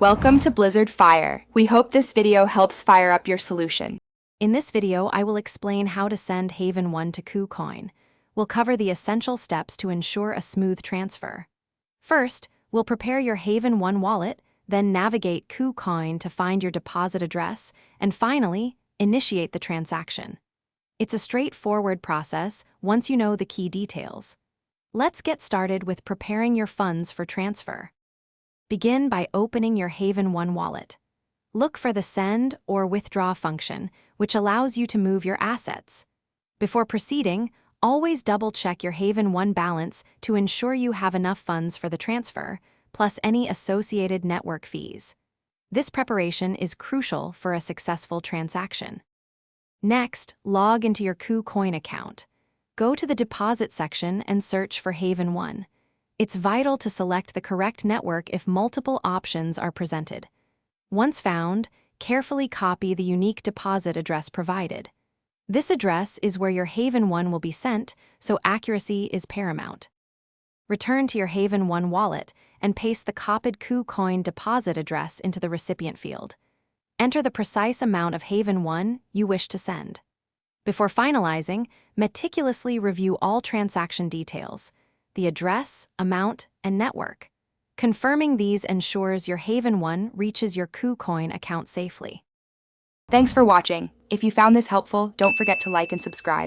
Welcome to Blizzard Fire. We hope this video helps fire up your solution. In this video, I will explain how to send Haven1 to KuCoin. We'll cover the essential steps to ensure a smooth transfer. First, we'll prepare your Haven1 wallet, then navigate KuCoin to find your deposit address, and finally, initiate the transaction. It's a straightforward process once you know the key details. Let's get started with preparing your funds for transfer. Begin by opening your Haven1 wallet. Look for the Send or Withdraw function, which allows you to move your assets. Before proceeding, always double-check your Haven1 balance to ensure you have enough funds for the transfer, plus any associated network fees. This preparation is crucial for a successful transaction. Next, log into your KuCoin account. Go to the Deposit section and search for Haven1. It's vital to select the correct network if multiple options are presented. Once found, carefully copy the unique deposit address provided. This address is where your Haven1 will be sent, so accuracy is paramount. Return to your Haven1 wallet and paste the copied KuCoin deposit address into the recipient field. Enter the precise amount of Haven1 you wish to send. Before finalizing, meticulously review all transaction details: the address, amount, and network. Confirming these ensures your Haven1 reaches your KuCoin account safely. Thanks for watching. If you found this helpful, don't forget to like and subscribe.